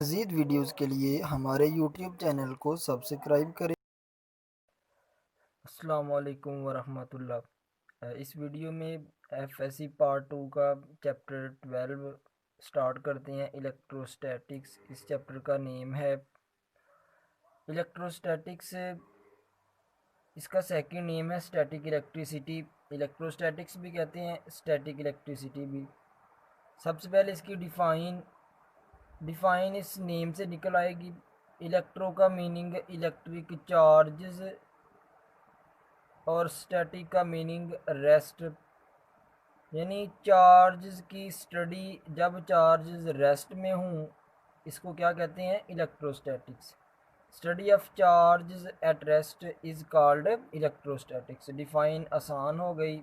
मज़ीद वीडियोज़ के लिए हमारे यूट्यूब चैनल को सब्सक्राइब करें। अस्सलाम वालेकुम वरहमतुल्लाह। इस वीडियो में एफएससी पार्ट 2 का चैप्टर 12 स्टार्ट करते हैं। इलेक्ट्रोस्टैटिक्स इस चैप्टर का नेम है। इलेक्ट्रोस्टैटिक्स इसका सेकंड नेम है स्टैटिक इलेक्ट्रिसिटी। इलेक्ट्रोस्टैटिक्स भी कहते हैं, स्टैटिक इलेक्ट्रिसिटी भी। सबसे पहले इसकी डिफ़ाइन इस नेम से निकल आएगी। इलेक्ट्रो का मीनिंग इलेक्ट्रिक चार्जेस और स्टैटिक का मीनिंग रेस्ट, यानी चार्जेस की स्टडी। जब चार्जेस रेस्ट में हों इसको क्या कहते हैं? Electrostatics. Study of charges at rest is called electrostatics. Define आसान हो गई,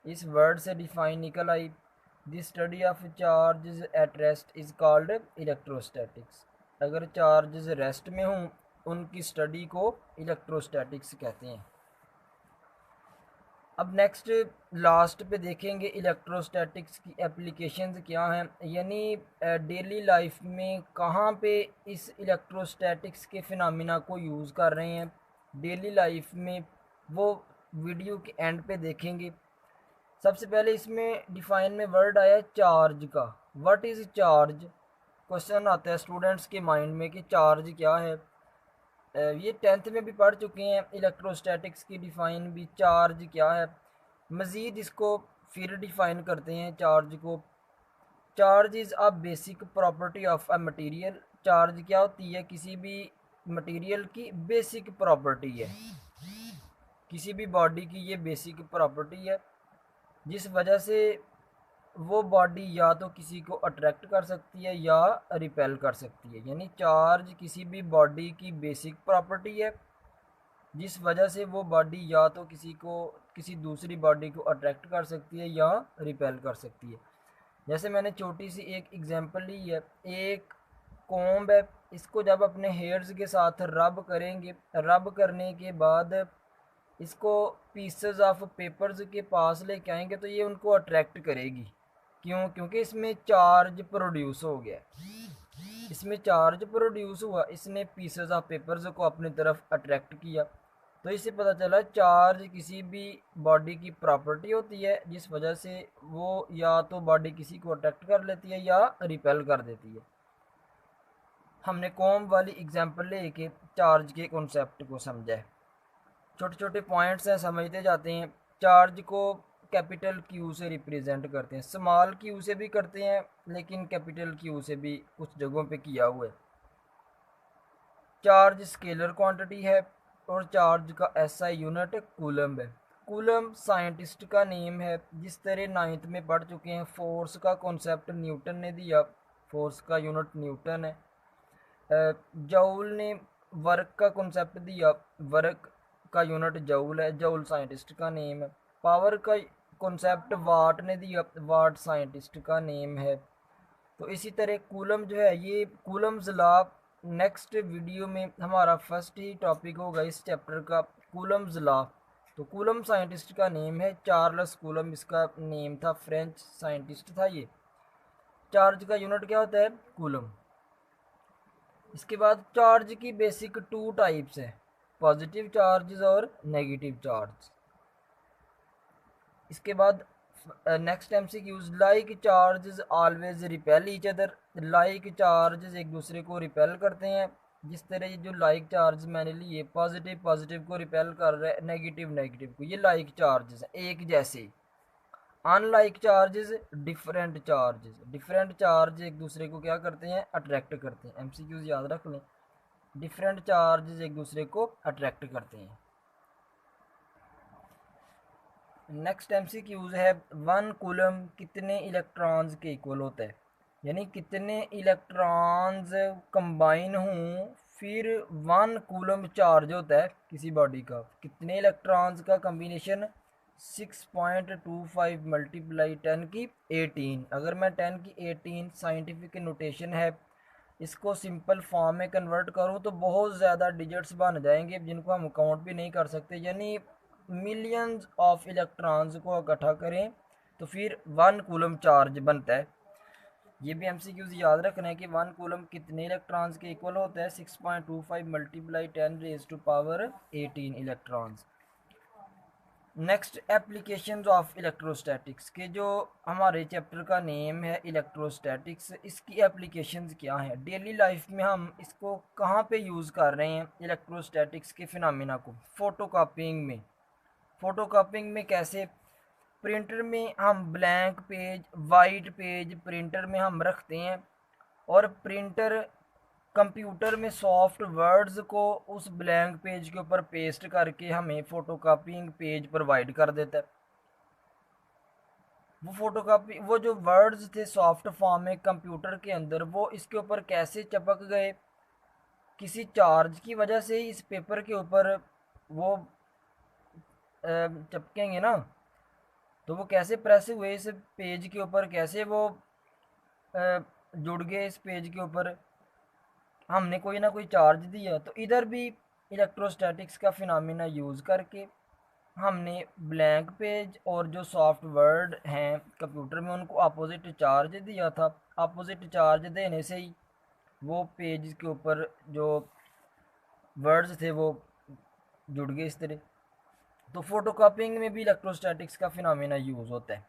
इस वर्ड से डिफ़ाइन निकल आई। The study of charges at rest is called electrostatics. अगर चार्जेस रेस्ट में हों उनकी स्टडी को इलेक्ट्रोस्टैटिक्स कहते हैं। अब नेक्स्ट लास्ट पे देखेंगे इलेक्ट्रोस्टैटिक्स की एप्लीकेशंस क्या हैं, यानी डेली लाइफ में कहाँ पे इस इलेक्ट्रोस्टैटिक्स के फिनोमिना को यूज़ कर रहे हैं डेली लाइफ में, वो वीडियो के एंड पे देखेंगे। सबसे पहले इसमें डिफाइन में वर्ड आया चार्ज का। What is charge? क्वेश्चन आता है स्टूडेंट्स के माइंड में कि चार्ज क्या है। ये 10th में भी पढ़ चुके हैं इलेक्ट्रोस्टैटिक्स की डिफ़ाइन भी, चार्ज क्या है। मज़ीद इसको फिर डिफ़ाइन करते हैं चार्ज को। Charge is a basic property of a material. Charge क्या होती है? किसी भी मटेरियल की बेसिक प्रॉपर्टी है, किसी भी बॉडी की ये बेसिक प्रॉपर्टी है जिस वजह से वो बॉडी या तो किसी को अट्रैक्ट कर सकती है या रिपेल कर सकती है। यानी चार्ज किसी भी बॉडी की बेसिक प्रॉपर्टी है जिस वजह से वो बॉडी या तो किसी दूसरी बॉडी को अट्रैक्ट कर सकती है या रिपेल कर सकती है। जैसे मैंने छोटी सी एक एग्जांपल ली है, एक कॉम्ब है, इसको जब अपने हेयर्स के साथ रब करेंगे, रब करने के बाद इसको पीसेस ऑफ पेपर्स के पास लेके आएंगे तो ये उनको अट्रैक्ट करेगी। क्यों? क्योंकि इसमें चार्ज प्रोड्यूस हो गया, इसमें चार्ज प्रोड्यूस हुआ, इसने पीसेस ऑफ पेपर्स को अपनी तरफ अट्रैक्ट किया। तो इससे पता चला चार्ज किसी भी बॉडी की प्रॉपर्टी होती है जिस वजह से वो या तो बॉडी किसी को अट्रैक्ट कर लेती है या रिपेल कर देती है। हमने कॉम वाली एग्जांपल लेके चार्ज के कॉन्सेप्ट को समझा है। छोटे छोटे पॉइंट्स हैं, समझते जाते हैं। चार्ज को कैपिटल क्यू से रिप्रेजेंट करते हैं, स्मॉल क्यू से भी करते हैं लेकिन कैपिटल क्यू से भी कुछ जगहों पे किया हुआ है। चार्ज स्केलर क्वांटिटी है और चार्ज का एसआई यूनिट कूलम है। कूलम साइंटिस्ट का नेम है। जिस तरह 9th में पढ़ चुके हैं, फोर्स का कॉन्सेप्ट न्यूटन ने दिया, फोर्स का यूनिट न्यूटन है। जऊल ने वर्क का कॉन्सेप्ट दिया, वर्क का यूनिट जऊल है, जऊल साइंटिस्ट का नेम है। पावर का कॉन्सेप्ट वाट ने दिया, वाट साइंटिस्ट का नेम है। तो इसी तरह कूलम जो है, ये कूलम्स लॉ नेक्स्ट वीडियो में हमारा फर्स्ट ही टॉपिक होगा इस चैप्टर का, कूलम्स लॉ। तो कूलम साइंटिस्ट का नेम है, चार्ल्स कूलम इसका नेम था, फ्रेंच साइंटिस्ट था ये। चार्ज का यूनिट क्या होता है? कूलम। इसके बाद चार्ज की बेसिक 2 टाइप्स है, पॉजिटिव चार्जेस और नेगेटिव चार्ज। इसके बाद next MCQs, like charges always repel each other. Like charges एक दूसरे को रिपेल करते हैं। जिस तरह ये जो लाइक चार्ज मैंने लिए, पॉजिटिव पॉजिटिव को रिपेल कर रहा है, नेगेटिव नेगेटिव को, ये लाइक चार्जेस हैं, एक जैसे। Unlike charges different charges, different charge एक दूसरे को क्या करते हैं? अट्रैक्ट करते हैं। एमसीक्यूज याद रख लें, डिफरेंट चार्जेस एक दूसरे को अट्रैक्ट करते हैं। नेक्स्ट एमसीक्यूज है, 1 कूलम कितने इलेक्ट्रॉन्स के इक्वल होता है, यानी कितने इलेक्ट्रॉन्स कंबाइन हों फिर 1 कूलम चार्ज होता है किसी बॉडी का। कितने इलेक्ट्रॉन्स का कम्बिनेशन? 6.25 मल्टीप्लाई 10 की 18। अगर मैं 10 की 18 साइंटिफिक नोटेशन है, इसको सिंपल फॉर्म में कन्वर्ट करूँ तो बहुत ज़्यादा डिजिट्स बन जाएंगे जिनको हम काउंट भी नहीं कर सकते। यानी मिलियंस ऑफ इलेक्ट्रॉन्स को इकट्ठा करें तो फिर 1 कूलम चार्ज बनता है। ये भी एमसीक्यूज याद रखना है कि 1 कूलम कितने इलेक्ट्रॉन्स के इक्वल होता है, 6.25 multiply 10⁻18 electrons. Next applications of electrostatics के जो हमारे चैप्टर का नेम है इलेक्ट्रोस्टैटिक्स, इसकी एप्लीकेशंस क्या हैं, डेली लाइफ में हम इसको कहाँ पे यूज़ कर रहे हैं इलेक्ट्रोस्टैटिक्स के फिनोमेना को। फोटोकॉपिंग में, फोटोकॉपिंग में कैसे, प्रिंटर में हम blank page, white page printer में हम रखते हैं और प्रिंटर कंप्यूटर में सॉफ्ट वर्ड्स को उस ब्लैंक पेज के ऊपर पेस्ट करके हमें फोटोकॉपिंग पेज प्रोवाइड कर देता है। वो फोटोकॉपी, वो जो वर्ड्स थे सॉफ्ट फॉर्म में कंप्यूटर के अंदर, वो इसके ऊपर कैसे चिपक गए, किसी चार्ज की वजह से ही इस पेपर के ऊपर वो चिपकेंगे ना। तो वो कैसे प्रेस हुए इस पेज के ऊपर, कैसे वो जुड़ गए इस पेज के ऊपर, हमने कोई ना कोई चार्ज दिया। तो इधर भी इलेक्ट्रोस्टैटिक्स का फिनोमेना यूज़ करके हमने ब्लैंक पेज और जो सॉफ्ट वर्ड हैं कंप्यूटर में उनको अपोजिट चार्ज दिया था। अपोजिट चार्ज देने से ही वो पेज के ऊपर जो वर्ड्स थे वो जुड़ गए इस तरह। तो फोटोकॉपिंग में भी इलेक्ट्रोस्टैटिक्स का फिनोमेना यूज़ होता है।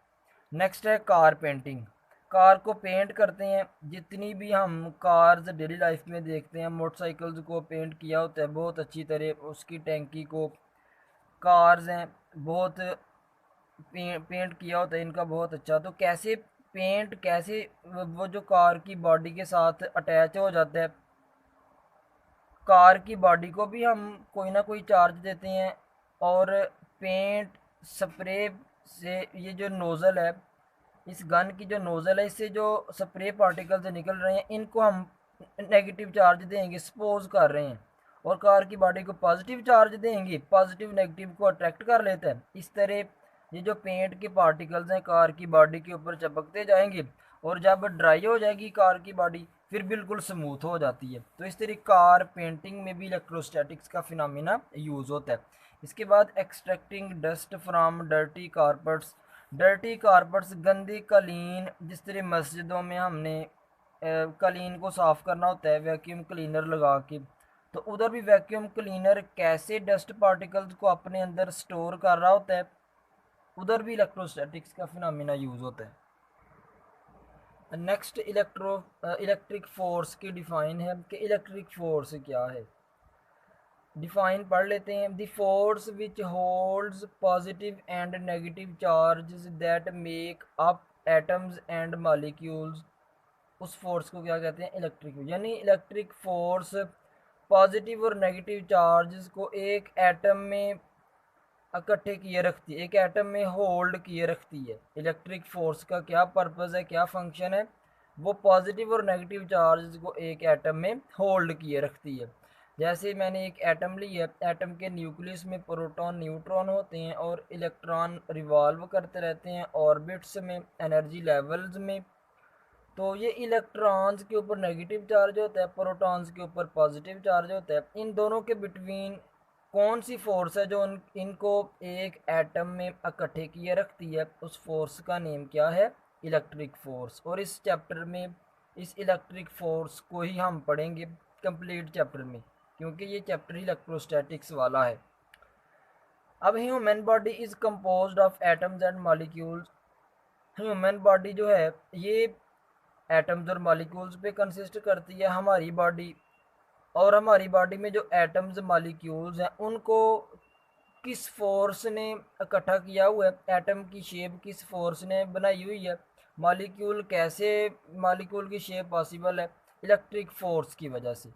नेक्स्ट है कार पेंटिंग। कार को पेंट करते हैं, जितनी भी हम कार्स डेली लाइफ में देखते हैं, मोटरसाइकिल्स को पेंट किया होता है बहुत अच्छी तरह, उसकी टैंकी को, कार्स हैं बहुत पेंट किया होता है इनका बहुत अच्छा। तो कैसे पेंट, कैसे वो जो कार की बॉडी के साथ अटैच हो जाता है, कार की बॉडी को भी हम कोई ना कोई चार्ज देते हैं और पेंट स्प्रे से, ये जो नोज़ल है, इस गन की जो नोज़ल है, इससे जो स्प्रे पार्टिकल्स निकल रहे हैं इनको हम नेगेटिव चार्ज देंगे, सपोज कर रहे हैं, और कार की बॉडी को पॉजिटिव चार्ज देंगे, पॉजिटिव नेगेटिव को अट्रैक्ट कर लेता है। इस तरह ये जो पेंट के पार्टिकल्स हैं कार की बॉडी के ऊपर चिपकते जाएंगे और जब ड्राई हो जाएगी कार की बॉडी फिर बिल्कुल स्मूथ हो जाती है। तो इस तरह कार पेंटिंग में भी इलेक्ट्रोस्टैटिक्स का फिनोमेना यूज़ होता है। इसके बाद extracting dust from dirty carpets. Dirty carpets, गंदे कालीन, जिस तरह मस्जिदों में हमने कालीन को साफ़ करना होता है वैक्यूम क्लीनर लगा के, तो उधर भी वैक्यूम क्लीनर कैसे डस्ट पार्टिकल्स को अपने अंदर स्टोर कर रहा होता है, उधर भी इलेक्ट्रोस्टैटिक्स का फिनोमेना यूज़ होता है। नेक्स्ट इलेक्ट्रिक फोर्स की डिफाइन है कि इलेक्ट्रिक फोर्स क्या है। डिफाइन पढ़ लेते हैं। The force which holds positive and negative charges that make up atoms and molecules, उस फोर्स को क्या कहते हैं, इलेक्ट्रिक। यानी इलेक्ट्रिक फोर्स पॉजिटिव और नेगेटिव चार्जेस को एक एटम में इकट्ठे किए रखती है, एक एटम में होल्ड किए रखती है। इलेक्ट्रिक फोर्स का क्या पर्पज़ है, क्या फंक्शन है, वो पॉजिटिव और नेगेटिव चार्ज को एक एटम में होल्ड किए रखती है। जैसे मैंने एक एटम ली है, एटम के न्यूक्लियस में प्रोटॉन न्यूट्रॉन होते हैं और इलेक्ट्रॉन रिवॉल्व करते रहते हैं ऑर्बिट्स में, एनर्जी लेवल्स में। तो ये इलेक्ट्रॉन्स के ऊपर नेगेटिव चार्ज होता है, प्रोटॉन्स के ऊपर पॉजिटिव चार्ज होता है। इन दोनों के बिटवीन कौन सी फोर्स है जो इनको एक एटम में इकट्ठे किए रखती है, उस फोर्स का नेम क्या है, इलेक्ट्रिक फोर्स। और इस चैप्टर में इस इलेक्ट्रिक फोर्स को ही हम पढ़ेंगे कंप्लीट चैप्टर में, क्योंकि ये चैप्टर इलेक्ट्रोस्टैटिक्स वाला है। अब human body is composed of atoms and molecules. Human body जो है ये एटम्स और मॉलिक्यूल्स पे कंसिस्ट करती है हमारी बॉडी। और हमारी बॉडी में जो एटम्स मॉलिक्यूल्स हैं उनको किस फोर्स ने इकट्ठा किया हुआ है, एटम की शेप किस फोर्स ने बनाई हुई है, मॉलिक्यूल कैसे, मॉलिक्यूल की शेप पॉसिबल है, इलेक्ट्रिक फोर्स की वजह से।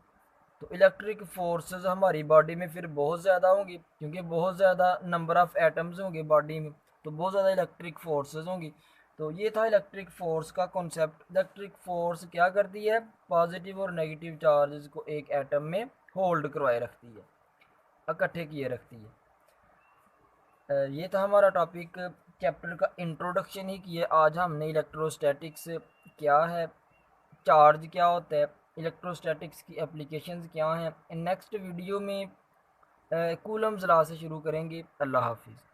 तो इलेक्ट्रिक फोर्सेस हमारी बॉडी में फिर बहुत ज़्यादा होंगी, क्योंकि बहुत ज़्यादा नंबर ऑफ़ एटम्स होंगे बॉडी में, तो बहुत ज़्यादा इलेक्ट्रिक फोर्सेस होंगी। तो ये था इलेक्ट्रिक फोर्स का कॉन्सेप्ट। इलेक्ट्रिक फोर्स क्या करती है, पॉजिटिव और नेगेटिव चार्जेस को एक एटम में होल्ड करवाए रखती है, इकट्ठे किए रखती है। ये था हमारा टॉपिक, चैप्टर का इंट्रोडक्शन ही किया आज हमने। इलेक्ट्रोस्टैटिक्स क्या है, चार्ज क्या होता है, इलेक्ट्रोस्टैटिक्स की एप्लीकेशंस क्या हैं। नेक्स्ट वीडियो में कूलम्स लॉ से शुरू करेंगे। अल्लाह हाफिज़।